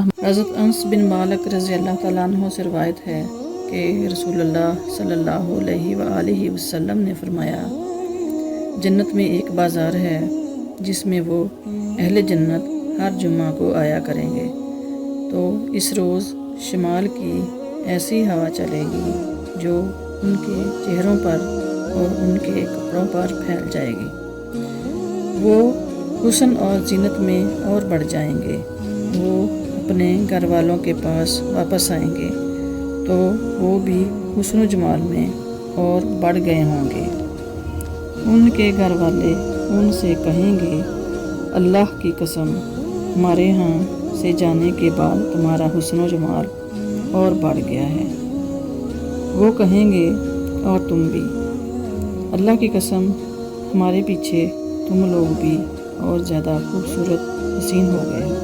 حضرت انس بن مالک رضی اللہ تعالیٰ عنہ سے روایت ہے کہ رسول اللہ صلی اللہ علیہ وآلہ وسلم نے فرمایا، جنت میں ایک بازار ہے جس میں وہ اہل جنت ہر جمعہ کو آیا کریں گے، تو اس روز شمال کی ایسی ہوا چلے گی جو ان کے چہروں پر اور ان کے کپڑوں پر پھیل جائے گی۔ وہ حسن اور زینت میں اور بڑھ جائیں گے، وہ اپنے گھر والوں کے پاس واپس آئیں گے تو وہ بھی حسن و جمال میں اور بڑھ گئے ہوں گے۔ ان کے گھر والے ان سے کہیں گے، اللہ کی قسم، ہمارے ہاں سے جانے کے بعد تمہارا حسن و جمال اور بڑھ گیا ہے۔ وہ کہیں گے، اور تم بھی، اللہ کی قسم، ہمارے پیچھے تم لوگ بھی اور زیادہ خوبصورت حسین ہو گئے۔